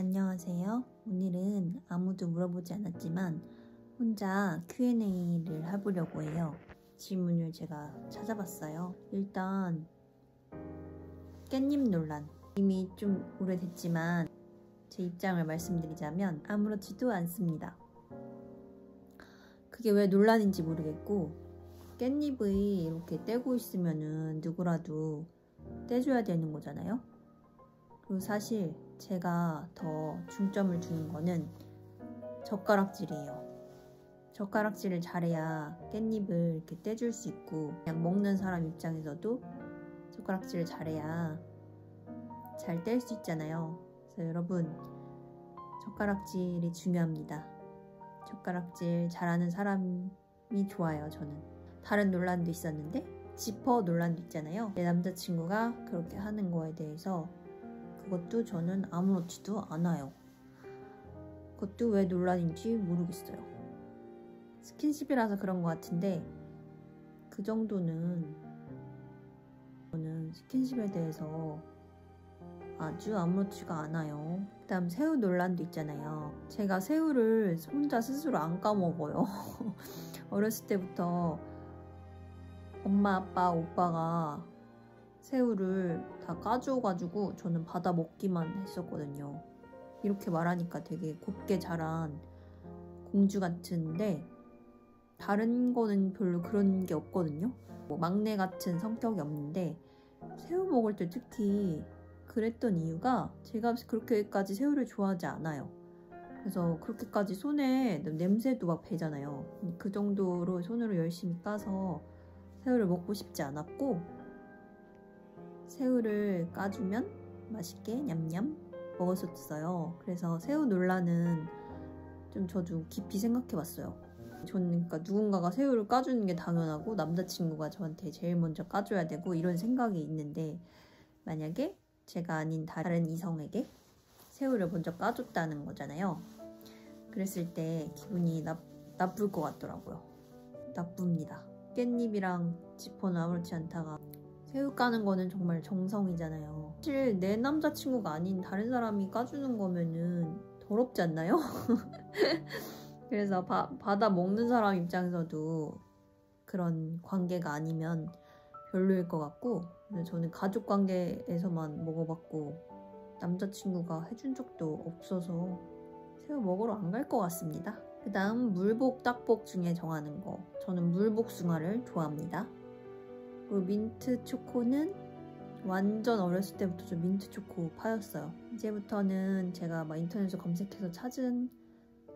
안녕하세요. 오늘은 아무도 물어보지 않았지만 혼자 Q&A를 해보려고 해요. 질문을 제가 찾아봤어요. 일단 깻잎 논란. 이미 좀 오래됐지만 제 입장을 말씀드리자면 아무렇지도 않습니다. 그게 왜 논란인지 모르겠고, 깻잎을 이렇게 떼고 있으면은 누구라도 떼줘야 되는 거잖아요. 그리고 사실 제가 더 중점을 두는 거는 젓가락질이에요. 젓가락질을 잘해야 깻잎을 이렇게 떼줄 수 있고, 그냥 먹는 사람 입장에서도 젓가락질을 잘해야 잘 뗄 수 있잖아요. 그래서 여러분, 젓가락질이 중요합니다. 젓가락질 잘하는 사람이 좋아요. 저는. 다른 논란도 있었는데 지퍼 논란도 있잖아요. 내 남자친구가 그렇게 하는 거에 대해서 그것도 저는 아무렇지도 않아요. 그것도 왜 논란인지 모르겠어요. 스킨십이라서 그런 것 같은데 그 정도는 저는 스킨십에 대해서 아주 아무렇지가 않아요. 그 다음 새우 논란도 있잖아요. 제가 새우를 혼자 스스로 안 까먹어요. 어렸을 때부터 엄마, 아빠, 오빠가 새우를 다 까줘가지고 저는 받아 먹기만 했었거든요. 이렇게 말하니까 되게 곱게 자란 공주 같은데 다른 거는 별로 그런 게 없거든요. 뭐 막내 같은 성격이 없는데 새우 먹을 때 특히 그랬던 이유가 제가 그렇게까지 새우를 좋아하지 않아요. 그래서 그렇게까지 손에 냄새도 막 배잖아요. 그 정도로 손으로 열심히 까서 새우를 먹고 싶지 않았고, 새우를 까주면 맛있게 냠냠 먹었었어요. 그래서 새우 논란은 좀 저도 깊이 생각해봤어요. 저는 그러니까 누군가가 새우를 까주는 게 당연하고 남자친구가 저한테 제일 먼저 까줘야 되고 이런 생각이 있는데, 만약에 제가 아닌 다른 이성에게 새우를 먼저 까줬다는 거잖아요. 그랬을 때 기분이 나쁠 것 같더라고요. 나쁩니다. 깻잎이랑 지퍼는 아무렇지 않다가 새우 까는 거는 정말 정성이잖아요. 사실 내 남자친구가 아닌 다른 사람이 까주는 거면은 더럽지 않나요? 그래서 받아 먹는 사람 입장에서도 그런 관계가 아니면 별로일 것 같고, 저는 가족 관계에서만 먹어봤고 남자친구가 해준 적도 없어서 새우 먹으러 안 갈 것 같습니다. 그 다음 물복, 딱복 중에 정하는 거. 저는 물복숭아를 좋아합니다. 그리고 민트 초코는 완전 어렸을 때부터 저 민트 초코 파였어요. 이제부터는 제가 막 인터넷에서 검색해서 찾은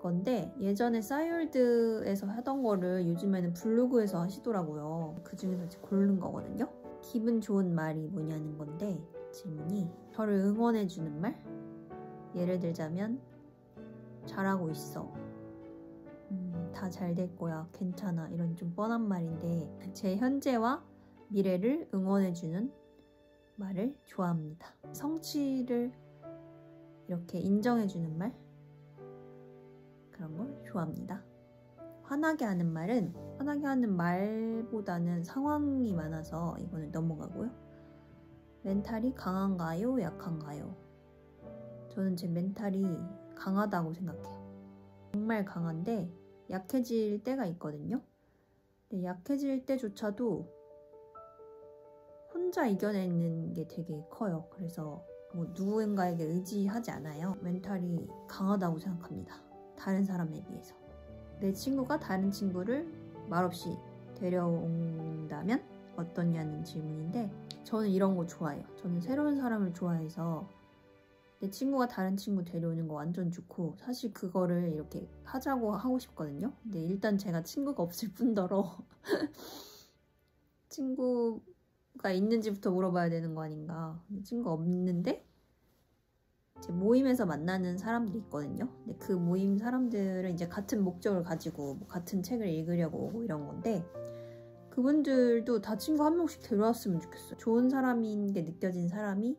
건데, 예전에 싸이월드에서 하던 거를 요즘에는 블로그에서 하시더라고요. 그 중에서 이제 고른 거거든요. 기분 좋은 말이 뭐냐는 건데, 질문이 저를 응원해주는 말? 예를 들자면 잘하고 있어, 다 잘 될 거야, 괜찮아, 이런 좀 뻔한 말인데 제 현재와 미래를 응원해주는 말을 좋아합니다. 성취를 이렇게 인정해주는 말? 그런 걸 좋아합니다. 화나게 하는 말은, 화나게 하는 말보다는 상황이 많아서 이거는 넘어가고요. 멘탈이 강한가요? 약한가요? 저는 제 멘탈이 강하다고 생각해요. 정말 강한데 약해질 때가 있거든요. 근데 약해질 때조차도 혼자 이겨내는 게 되게 커요. 그래서 뭐 누군가에게 의지하지 않아요. 멘탈이 강하다고 생각합니다. 다른 사람에 비해서. 내 친구가 다른 친구를 말없이 데려온다면 어떠냐는 질문인데, 저는 이런 거 좋아해요. 저는 새로운 사람을 좋아해서 내 친구가 다른 친구 데려오는 거 완전 좋고, 사실 그거를 이렇게 하자고 하고 싶거든요. 근데 일단 제가 친구가 없을 뿐더러 친구가 있는지부터 물어봐야 되는 거 아닌가. 친구가 없는데 이제 모임에서 만나는 사람들이 있거든요. 근데 그 모임 사람들은 이제 같은 목적을 가지고 뭐 같은 책을 읽으려고 오고 이런 건데, 그분들도 다 친구 한 명씩 데려왔으면 좋겠어요. 좋은 사람인 게 느껴진 사람이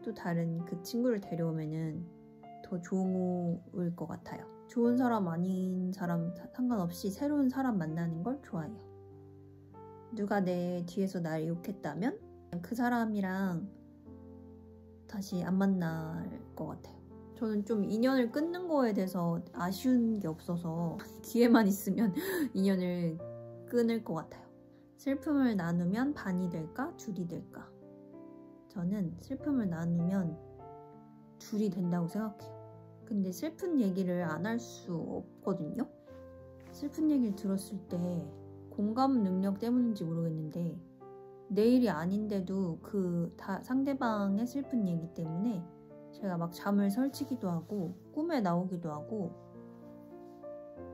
또 다른 그 친구를 데려오면은 더 좋을 것 같아요. 좋은 사람 아닌 사람 상관없이 새로운 사람 만나는 걸 좋아해요. 누가 내 뒤에서 날 욕했다면 그 사람이랑 다시 안 만날 것 같아요. 저는 좀 인연을 끊는 거에 대해서 아쉬운 게 없어서 기회만 있으면 인연을 끊을 것 같아요. 슬픔을 나누면 반이 될까? 둘이 될까? 저는 슬픔을 나누면 둘이 된다고 생각해요. 근데 슬픈 얘기를 안 할 수 없거든요. 슬픈 얘기를 들었을 때 공감 능력 때문인지 모르겠는데 내 일이 아닌데도 그 상대방의 슬픈 얘기 때문에 제가 막 잠을 설치기도 하고 꿈에 나오기도 하고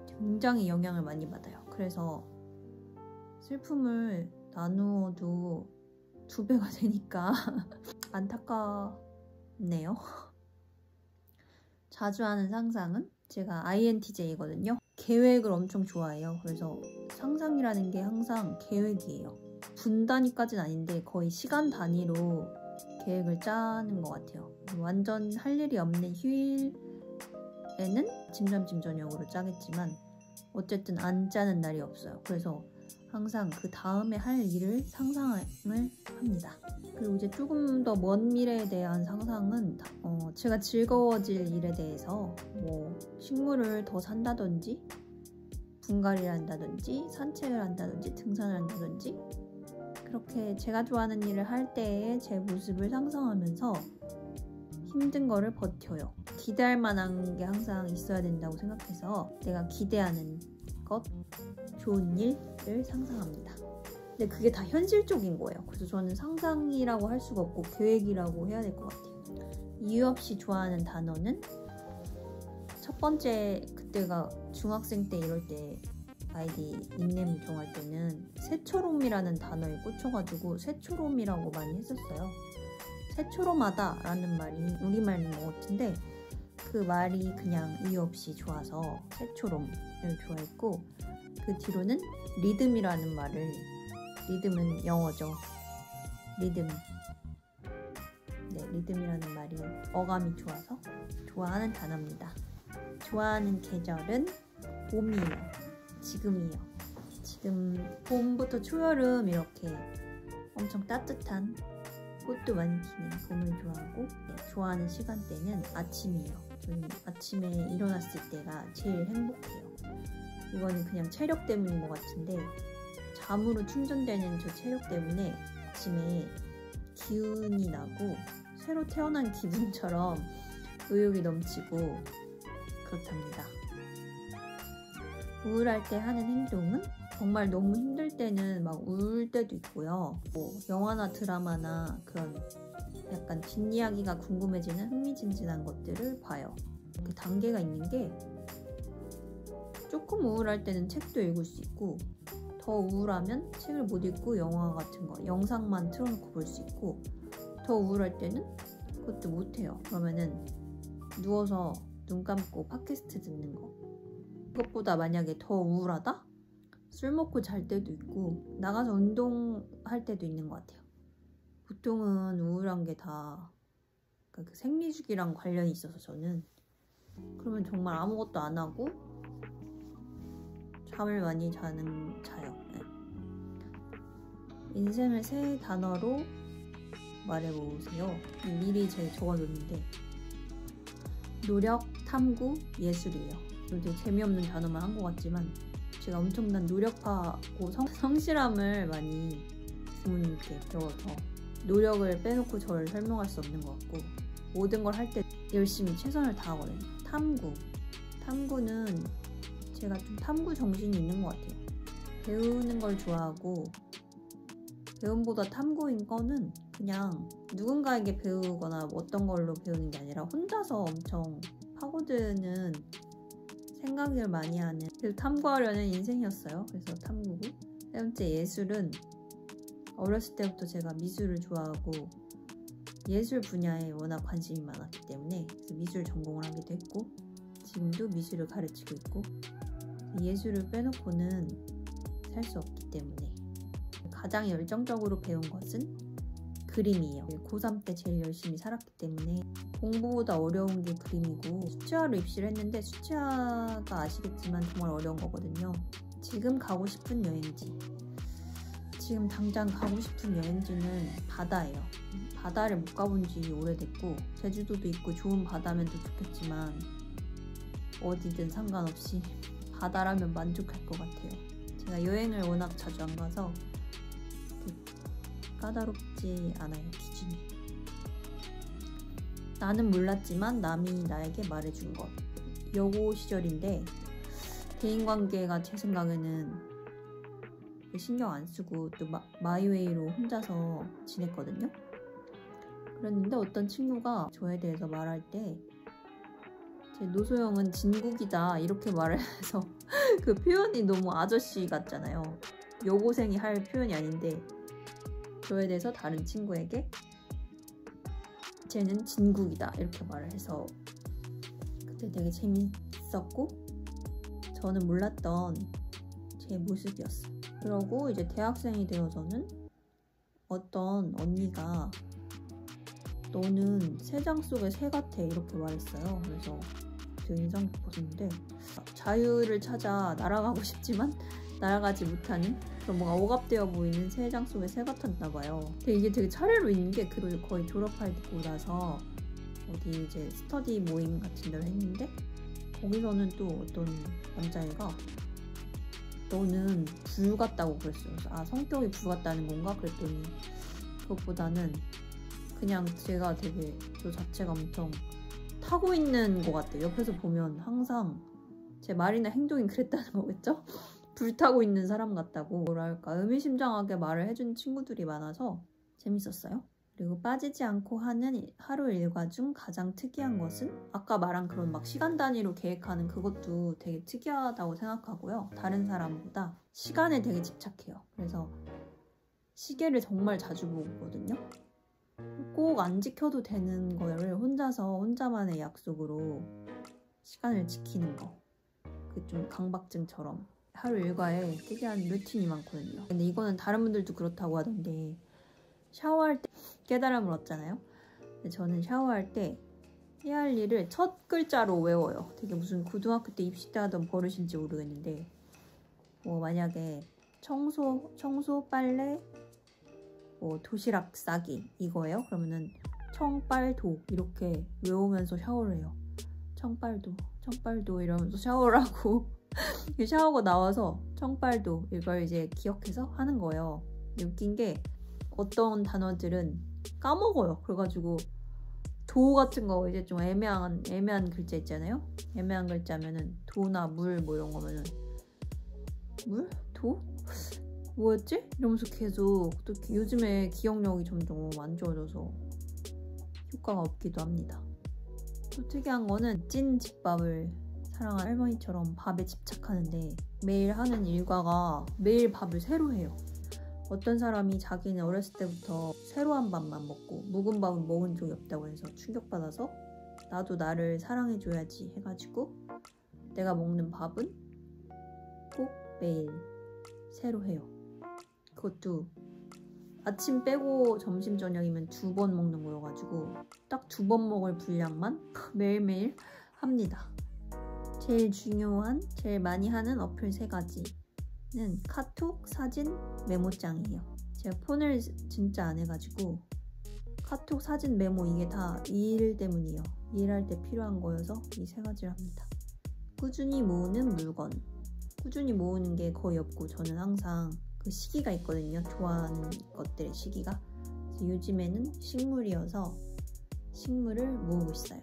굉장히 영향을 많이 받아요. 그래서 슬픔을 나누어도 2배가 되니까 안타깝네요. 자주 하는 상상은 제가 INTJ거든요. 계획을 엄청 좋아해요. 그래서 상상이라는 게 항상 계획이에요. 분 단위까지는 아닌데 거의 시간 단위로 계획을 짜는 것 같아요. 완전 할 일이 없는 휴일에는 짐잠짐 저녁으로 짜겠지만 어쨌든 안 짜는 날이 없어요. 그래서 항상 그 다음에 할 일을 상상을 합니다. 그리고 이제 조금 더 먼 미래에 대한 상상은 제가 즐거워질 일에 대해서 뭐 식물을 더 산다든지 분갈이를 한다든지 산책을 한다든지 등산을 한다든지 그렇게 제가 좋아하는 일을 할 때의 제 모습을 상상하면서 힘든 거를 버텨요. 기대할 만한 게 항상 있어야 된다고 생각해서 내가 기대하는 것, 좋은 일을 상상합니다. 근데 그게 다 현실적인 거예요. 그래서 저는 상상이라고 할 수가 없고 계획이라고 해야 될 것 같아요. 이유 없이 좋아하는 단어는 첫 번째, 그때가 중학생 때 이럴 때 아이디 닉네임 정할 때는 새초롬이라는 단어에 꽂혀가지고 새초롬이라고 많이 했었어요. 새초롬하다 라는 말이 우리말인 것 같은데 그 말이 그냥 이유 없이 좋아서 새초롬을 좋아했고 그 뒤로는 리듬이라는 말을 리듬은 영어죠. 리듬. 네, 리듬이라는 말이 어감이 좋아서 좋아하는 단어입니다. 좋아하는 계절은 봄이에요. 지금이요. 지금 봄부터 초여름 이렇게 엄청 따뜻한 꽃도 많이 피는 봄을 좋아하고 좋아하는 시간대는 아침이에요. 저는 아침에 일어났을 때가 제일 행복해요. 이거는 그냥 체력 때문인 것 같은데 잠으로 충전되는 저 체력 때문에 아침에 기운이 나고 새로 태어난 기분처럼 의욕이 넘치고 그렇답니다. 우울할 때 하는 행동은 정말 너무 힘들 때는 막 울 때도 있고요. 뭐 영화나 드라마나 그런 약간 뒷이야기가 궁금해지는 흥미진진한 것들을 봐요. 그 단계가 있는 게 조금 우울할 때는 책도 읽을 수 있고 더 우울하면 책을 못 읽고 영화 같은 거, 영상만 틀어놓고 볼 수 있고 더 우울할 때는 그것도 못해요. 그러면은 누워서 눈 감고 팟캐스트 듣는 거. 그것보다 만약에 더 우울하다? 술 먹고 잘 때도 있고 나가서 운동할 때도 있는 것 같아요. 보통은 우울한 게 다 그 생리주기랑 관련이 있어서 저는 그러면 정말 아무것도 안 하고 잠을 많이 자요. 네. 인생을 3단어로 말해보세요. 미리 제가 적어뒀는데 노력, 탐구, 예술이에요. 되게 재미없는 단어만 한 것 같지만 제가 엄청난 노력파고 성실함을 많이 부모님께 배워서 노력을 빼놓고 저를 설명할 수 없는 것 같고 모든 걸 할 때 열심히 최선을 다하거든요. 탐구는 제가 좀 탐구 정신이 있는 것 같아요. 배우는 걸 좋아하고 배움보다 탐구인 거는 그냥 누군가에게 배우거나 어떤 걸로 배우는 게 아니라 혼자서 엄청 파고드는 생각을 많이 하는 그래서 탐구하려는 인생이었어요. 그래서 탐구고 세 번째 예술은 어렸을 때부터 제가 미술을 좋아하고 예술 분야에 워낙 관심이 많았기 때문에 그래서 미술 전공을 하기도 했고 지금도 미술을 가르치고 있고 예술을 빼놓고는 살 수 없기 때문에 가장 열정적으로 배운 것은 그림이에요. 고3 때 제일 열심히 살았기 때문에 공부보다 어려운 게 그림이고 수채화로 입시를 했는데 수채화가 아시겠지만 정말 어려운 거거든요. 지금 가고 싶은 여행지 지금 당장 가고 싶은 여행지는 바다예요. 바다를 못 가본 지 오래됐고 제주도도 있고 좋은 바다면 더 좋겠지만 어디든 상관없이 바다라면 만족할 것 같아요. 제가 여행을 워낙 자주 안 가서 까다롭지 않아요, 기준이. 나는 몰랐지만 남이 나에게 말해준 것. 여고 시절인데 대인관계가 제 생각에는 신경 안 쓰고 또 마이웨이로 혼자서 지냈거든요. 그랬는데 어떤 친구가 저에 대해서 말할 때 제 노소영은 진국이다 이렇게 말을 해서 그 표현이 너무 아저씨 같잖아요. 여고생이 할 표현이 아닌데 저에 대해서 다른 친구에게 쟤는 진국이다 이렇게 말을 해서 그때 되게 재밌었고 저는 몰랐던 제 모습이었어요. 그러고 이제 대학생이 되어서는 어떤 언니가 너는 새장 속의 새 같아 이렇게 말했어요. 그래서 되게 인상 깊었는데 자유를 찾아 날아가고 싶지만 날아가지 못하는 그런 뭔가 억압되어 보이는 새장 속의 새 같았나 봐요. 근데 이게 되게 차례로 있는 게 그걸 거의 졸업하고 나서 어디 이제 스터디 모임 같은 데를 했는데 거기서는 또 어떤 남자애가 너는 불 같다고 그랬어요. 그래서 성격이 불 같다는 건가? 그랬더니 그것보다는 그냥 제가 되게 저 자체가 엄청 타고 있는 것 같아요. 옆에서 보면 항상 제 말이나 행동이 그랬다는 거겠죠? 불타고 있는 사람 같다고 뭐랄까 의미심장하게 말을 해준 친구들이 많아서 재밌었어요. 그리고 빠지지 않고 하는 하루 일과 중 가장 특이한 것은 아까 말한 그런 막 시간 단위로 계획하는 그것도 되게 특이하다고 생각하고요. 다른 사람보다 시간에 되게 집착해요. 그래서 시계를 정말 자주 보거든요. 꼭 안 지켜도 되는 거를 혼자서 혼자만의 약속으로 시간을 지키는 거. 그 좀 강박증처럼 하루 일과에 특이한 루틴이 많거든요. 근데 이거는 다른 분들도 그렇다고 하던데 샤워할 때 깨달음을 얻잖아요. 근데 저는 샤워할 때 해야 할 일을 첫 글자로 외워요. 되게 무슨 고등학교 때 입시 때 하던 버릇인지 모르겠는데 뭐 만약에 청소, 빨래, 뭐 도시락 싸기 이거예요. 그러면은 청빨도 이렇게 외우면서 샤워를 해요. 청빨도 이러면서 샤워를 하고 샤워가 나와서 청빨도 이걸 이제 기억해서 하는 거예요. 웃긴 게 어떤 단어들은 까먹어요. 그래가지고 도 같은 거 이제 좀 애매한 글자 있잖아요. 애매한 글자면은 도나 물 뭐 이런 거면은 물? 도? 뭐였지? 이러면서 계속 또 요즘에 기억력이 점점 안 좋아져서 효과가 없기도 합니다. 또 특이한 거는 찐 집밥을 사랑하는 할머니처럼 밥에 집착하는데 매일 하는 일과가 매일 밥을 새로 해요. 어떤 사람이 자기는 어렸을 때부터 새로 한 밥만 먹고 묵은 밥은 먹은 적이 없다고 해서 충격받아서 나도 나를 사랑해줘야지 해가지고 내가 먹는 밥은 꼭 매일 새로 해요. 그것도 아침 빼고 점심 저녁이면 2번 먹는 거여가지고 딱 2번 먹을 분량만 매일매일 합니다. 제일 중요한, 제일 많이 하는 어플 3가지는 카톡, 사진, 메모장이에요. 제가 폰을 진짜 안 해가지고 카톡, 사진, 메모 이게 다 일 때문이에요. 일할 때 필요한 거여서 이 3가지를 합니다. 꾸준히 모으는 물건. 꾸준히 모으는 게 거의 없고 저는 항상 그 시기가 있거든요. 좋아하는 것들의 시기가. 그래서 요즘에는 식물이어서 식물을 모으고 있어요.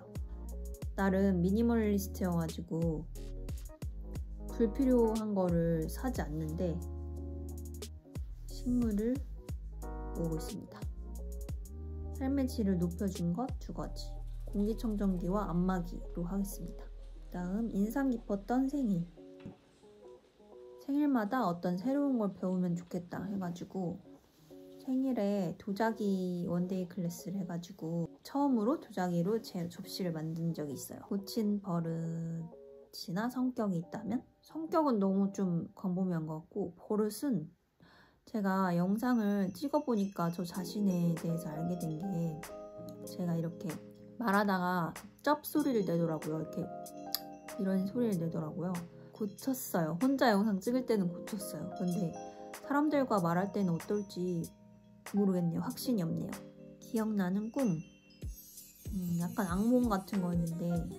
나름 미니멀리스트여가지고 불필요한 거를 사지 않는데 식물을 모으고 있습니다. 삶의 질을 높여준 것 2가지. 공기청정기와 안마기로 하겠습니다. 다음 인상 깊었던 생일. 생일마다 어떤 새로운 걸 배우면 좋겠다 해가지고 생일에 도자기 원데이 클래스를 해가지고 처음으로 도자기로 제 접시를 만든 적이 있어요. 고친 버릇이나 성격이 있다면? 성격은 너무 좀 광범위한 것 같고 버릇은 제가 영상을 찍어보니까 저 자신에 대해서 알게 된 게 제가 이렇게 말하다가 쩝 소리를 내더라고요. 이렇게 이런 소리를 내더라고요. 고쳤어요. 혼자 영상 찍을 때는 고쳤어요. 근데 사람들과 말할 때는 어떨지 모르겠네요. 확신이 없네요. 기억나는 꿈. 약간 악몽 같은 거였는데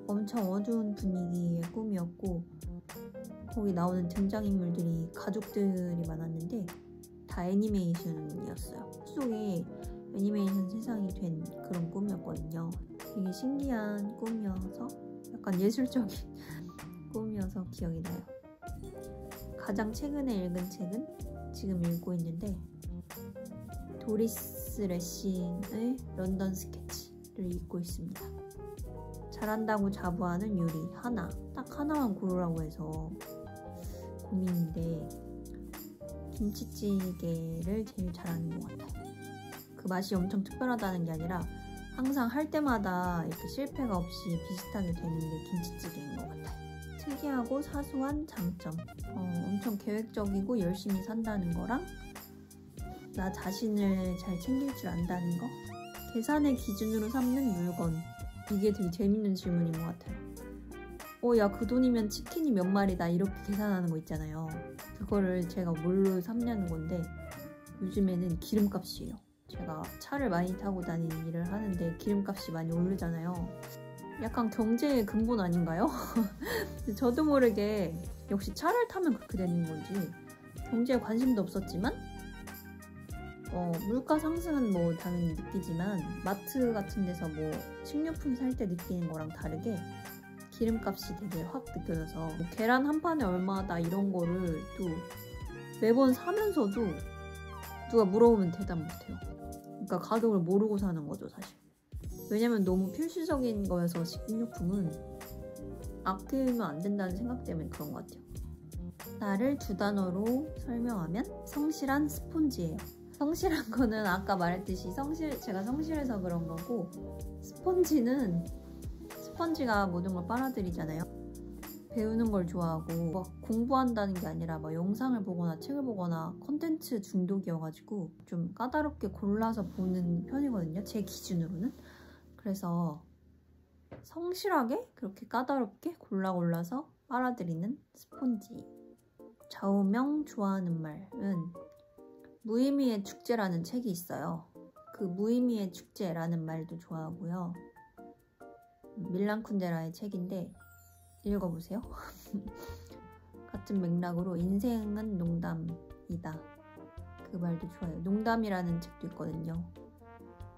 엄청 어두운 분위기의 꿈이었고, 거기 나오는 등장인물들이 가족들이 많았는데 다 애니메이션이었어요. 속에 애니메이션 세상이 된 그런 꿈이었거든요. 되게 신기한 꿈이어서 약간 예술적인 꿈이어서 기억이 나요. 가장 최근에 읽은 책은 지금 읽고 있는데 도리스 레싱의 런던 스케치를 읽고 있습니다. 잘한다고 자부하는 요리 하나, 딱 하나만 고르라고 해서 고민인데 김치찌개를 제일 잘하는 것 같아요. 그 맛이 엄청 특별하다는 게 아니라 항상 할 때마다 이렇게 실패가 없이 비슷하게 되는 게 김치찌개인 것 같아요. 특이하고 사소한 장점, 엄청 계획적이고 열심히 산다는 거랑 나 자신을 잘 챙길 줄 안다는 거, 계산의 기준으로 삼는 물건. 이게 되게 재밌는 질문인 것 같아요. 야, 그 돈이면 치킨이 몇 마리다 이렇게 계산하는 거 있잖아요. 그거를 제가 뭘로 삼냐는 건데 요즘에는 기름값이에요. 제가 차를 많이 타고 다니는 일을 하는데 기름값이 많이 오르잖아요. 약간 경제의 근본 아닌가요? 저도 모르게 역시 차를 타면 그렇게 되는 건지 경제에 관심도 없었지만 물가 상승은 뭐 당연히 느끼지만 마트 같은 데서 뭐 식료품 살 때 느끼는 거랑 다르게 기름값이 되게 확 느껴져서 뭐 계란 한 판에 얼마다 이런 거를 또 매번 사면서도 누가 물어보면 대답 못해요. 그러니까 가격을 모르고 사는 거죠, 사실. 왜냐면 너무 필수적인 거여서 식료품은 아끼면 안 된다는 생각 때문에 그런 것 같아요. 나를 두 단어로 설명하면 성실한 스폰지예요. 성실한 거는 아까 말했듯이 제가 성실해서 그런 거고, 스펀지가 모든 걸 빨아들이잖아요. 배우는 걸 좋아하고 막 공부한다는 게 아니라 막 영상을 보거나 책을 보거나 콘텐츠 중독이어가지고 좀 까다롭게 골라서 보는 편이거든요, 제 기준으로는. 그래서 성실하게 그렇게 까다롭게 골라서 빨아들이는 스폰지. 좌우명 좋아하는 말은 무의미의 축제라는 책이 있어요. 그 무의미의 축제라는 말도 좋아하고요. 밀란 쿤데라의 책인데 읽어보세요. 같은 맥락으로 인생은 농담이다. 그 말도 좋아요. 농담이라는 책도 있거든요.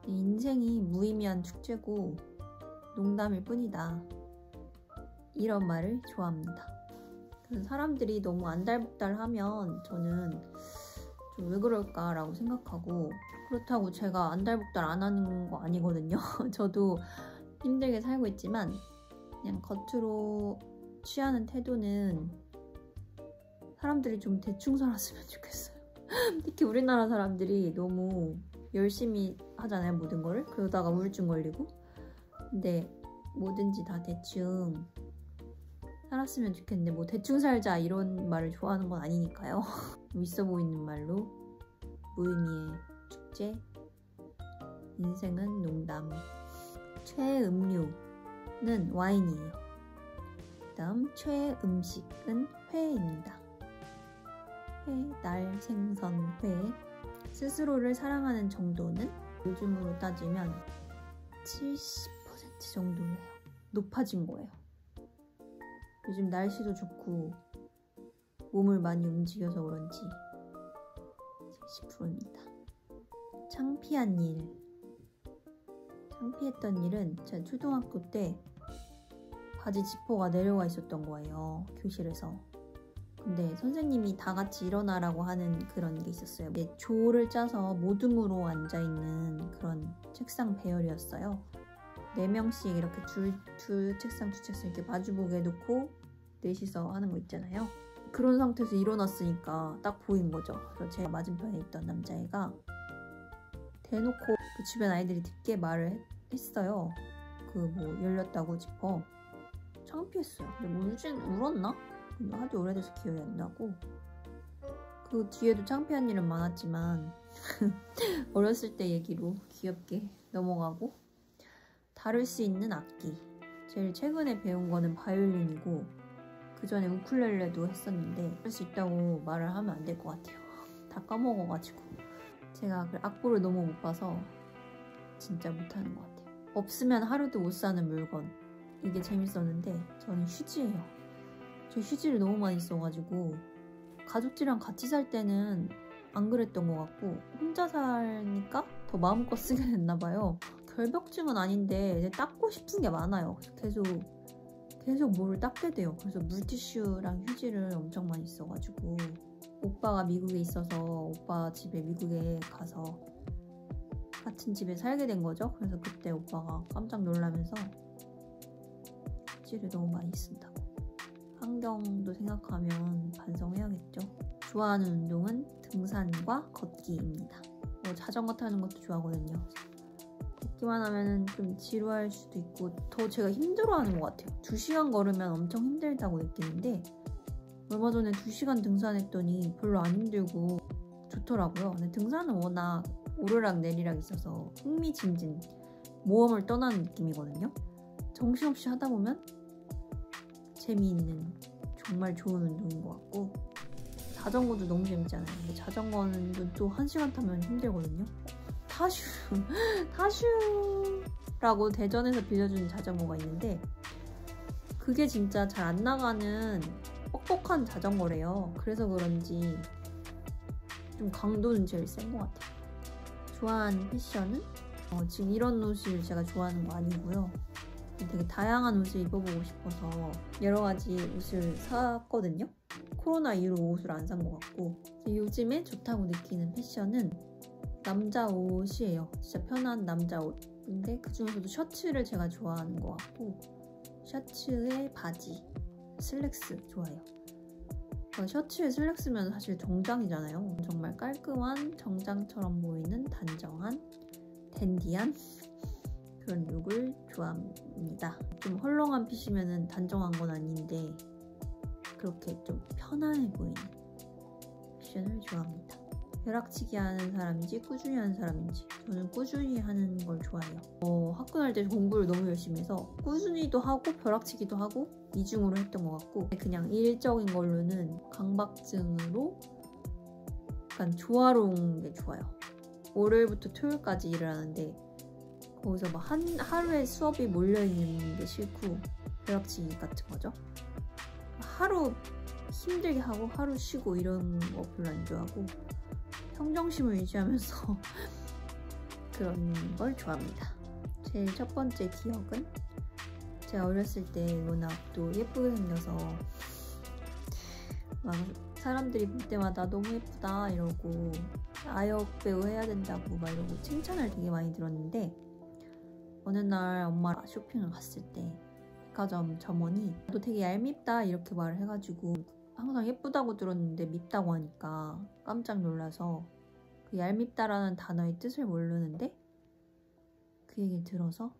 인생이 무의미한 축제고 농담일 뿐이다. 이런 말을 좋아합니다. 그래서 사람들이 너무 안달복달하면 저는 좀 왜 그럴까라고 생각하고, 그렇다고 제가 안달복달 안 하는 거 아니거든요. 저도 힘들게 살고 있지만 그냥 겉으로 취하는 태도는 사람들이 좀 대충 살았으면 좋겠어요. 특히 우리나라 사람들이 너무 열심히 하잖아요, 모든 거를. 그러다가 우울증 걸리고. 근데 뭐든지 다 대충 살았으면 좋겠는데 뭐 대충 살자 이런 말을 좋아하는 건 아니니까요. 있어 보이는 말로 무의미의 축제, 인생은 농담. 최애 음료는 와인이에요. 다음 최애 음식은 회입니다. 회, 날, 생선, 회. 스스로를 사랑하는 정도는 요즘으로 따지면 70% 정도예요. 높아진 거예요. 요즘 날씨도 좋고 몸을 많이 움직여서 그런지 70%입니다. 창피한 일. 창피했던 일은 제가 초등학교 때 바지 지퍼가 내려와 있었던 거예요, 교실에서. 근데 선생님이 다 같이 일어나라고 하는 그런 게 있었어요. 조를 짜서 모둠으로 앉아있는 그런 책상 배열이었어요. 4명씩 이렇게 두 책상 이렇게 마주보게 놓고 넷이서 하는 거 있잖아요. 그런 상태에서 일어났으니까 딱 보인 거죠. 그래서 제가 맞은편에 있던 남자애가 대놓고 그 주변 아이들이 듣게 말을 했어요. 그 뭐 열렸다고 지퍼. 창피했어요. 근데 울었나? 하도 오래돼서 기억이 안 나고. 그 뒤에도 창피한 일은 많았지만 어렸을 때 얘기로 귀엽게 넘어가고. 다룰 수 있는 악기. 제일 최근에 배운 거는 바이올린이고 그 전에 우쿨렐레도 했었는데 할 수 있다고 말을 하면 안 될 것 같아요. 다 까먹어가지고 제가 그 악보를 너무 못 봐서 진짜 못하는 것 같아요. 없으면 하루도 못 사는 물건, 이게 재밌었는데 저는 휴지예요. 저 휴지를 너무 많이 써가지고 가족들이랑 같이 살 때는 안 그랬던 것 같고 혼자 사니까 더 마음껏 쓰게 됐나봐요. 결벽증은 아닌데 이제 닦고 싶은 게 많아요. 계속 뭐를 닦게 돼요. 그래서 물티슈랑 휴지를 엄청 많이 써가지고 오빠가 미국에 있어서 오빠 집에 미국에 가서 같은 집에 살게 된 거죠. 그래서 그때 오빠가 깜짝 놀라면서 휴지를 너무 많이 쓴다고. 환경도 생각하면 반성해야겠죠. 좋아하는 운동은 등산과 걷기입니다. 자전거 타는 것도 좋아하거든요. 걷기만 하면 좀 지루할 수도 있고 더 제가 힘들어하는 것 같아요. 2시간 걸으면 엄청 힘들다고 느끼는데 얼마 전에 2시간 등산했더니 별로 안 힘들고 좋더라고요. 근데 등산은 워낙 오르락 내리락 있어서 흥미진진, 모험을 떠나는 느낌이거든요. 정신없이 하다 보면 재미있는 정말 좋은 운동인 것 같고 자전거도 너무 재밌잖아요. 근데 자전거는 또 1시간 타면 힘들거든요. 타슈라고 대전에서 빌려주는 자전거가 있는데 그게 진짜 잘 안 나가는 뻑뻑한 자전거래요. 그래서 그런지 좀 강도는 제일 센 것 같아요. 좋아하는 패션은 지금 이런 옷을 제가 좋아하는 거 아니고요. 되게 다양한 옷을 입어보고 싶어서 여러 가지 옷을 샀거든요. 코로나 이후로 옷을 안 산 것 같고 요즘에 좋다고 느끼는 패션은 남자 옷이에요. 진짜 편한 남자 옷. 근데 그 중에서도 셔츠를 제가 좋아하는 것 같고 셔츠에 바지, 슬랙스 좋아해요. 셔츠에 슬랙스면 사실 정장이잖아요. 정말 깔끔한 정장처럼 보이는 단정한 댄디한 그런 룩을 좋아합니다. 좀 헐렁한 핏이면 단정한 건 아닌데 그렇게 좀 편안해 보이는 패션을 좋아합니다. 벼락치기 하는 사람인지 꾸준히 하는 사람인지 저는 꾸준히 하는 걸 좋아해요. 학교 다닐 때 공부를 너무 열심히 해서 꾸준히도 하고 벼락치기도 하고 이중으로 했던 것 같고 그냥 일적인 걸로는 강박증으로 약간 조화로운 게 좋아요. 월요일부터 토요일까지 일을 하는데 거기서 막 하루에 수업이 몰려있는 게 싫고 벼락치기 같은 거죠. 하루 힘들게 하고 하루 쉬고 이런 거 별로 안 좋아하고 평정심을 유지하면서 그런 걸 좋아합니다. 제일 첫 번째 기억은 제가 어렸을 때 워낙 또 예쁘게 생겨서 막 사람들이 볼 때마다 너무 예쁘다 이러고 아역 배우 해야 된다고 막 이러고 칭찬을 되게 많이 들었는데 어느 날 엄마랑 쇼핑을 갔을 때 백화점 점원이 너 되게 얄밉다 이렇게 말을 해가지고 항상 예쁘다고 들었는데 밉다고 하니까 깜짝 놀라서 그 얄밉다라는 단어의 뜻을 모르는데 그 얘기 들어서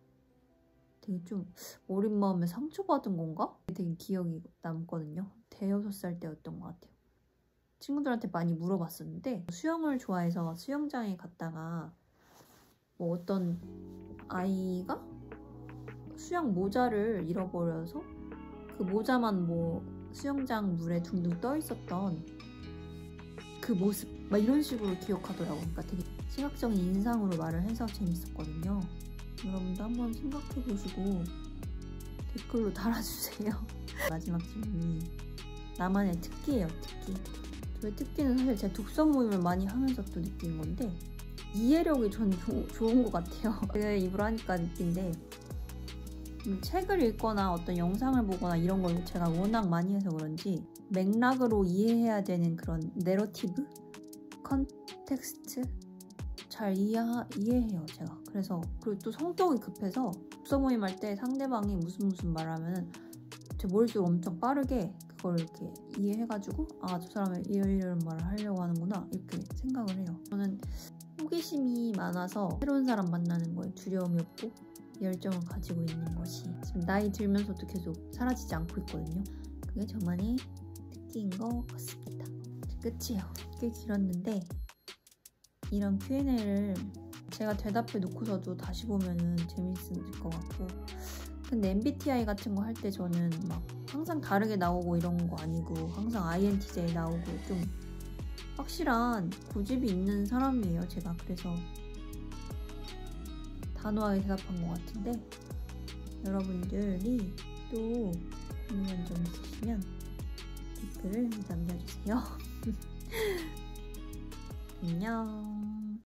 되게 좀 어린 마음에 상처받은 건가? 되게 기억이 남거든요. 대여섯 살 때였던 것 같아요. 친구들한테 많이 물어봤었는데 수영을 좋아해서 수영장에 갔다가 뭐 어떤 아이가 수영 모자를 잃어버려서 그 모자만 뭐 수영장 물에 둥둥 떠 있었던 그 모습 막 이런 식으로 기억하더라고요. 그러니까 되게 시각적인 인상으로 말을 해서 재밌었거든요. 여러분도 한번 생각해 보시고 댓글로 달아주세요. 마지막 질문이 나만의 특기예요. 특기. 저의 특기는 사실 제가 독서 모임을 많이 하면서 또 느낀 건데 이해력이 전 좋은 것 같아요. 제가 입으로 하니까 느낀데 책을 읽거나 어떤 영상을 보거나 이런 걸 제가 워낙 많이 해서 그런지 맥락으로 이해해야 되는 그런 내러티브? 컨텍스트? 잘 이해해요 제가. 그래서 그리고 또 성격이 급해서 독서 모임 할 때 상대방이 무슨 말하면 제 머릿속으로 엄청 빠르게 그걸 이렇게 이해해가지고 아, 저 사람이 이런 말을 하려고 하는구나 이렇게 생각을 해요. 저는 호기심이 많아서 새로운 사람 만나는 거에 두려움이 없고 열정을 가지고 있는 것이 지금 나이 들면서도 계속 사라지지 않고 있거든요. 그게 저만의 특기인 것 같습니다. 끝이에요. 꽤 길었는데 이런 Q&A를 제가 대답해 놓고서도 다시 보면은 재밌을 것 같고 근데 MBTI 같은 거 할 때 저는 막 항상 다르게 나오고 이런 거 아니고 항상 INTJ 나오고 좀 확실한 고집이 있는 사람이에요, 제가. 그래서 단호하게 대답한 것 같은데 여러분들이 또 궁금한 점 있으시면 댓글을 남겨주세요. 안녕.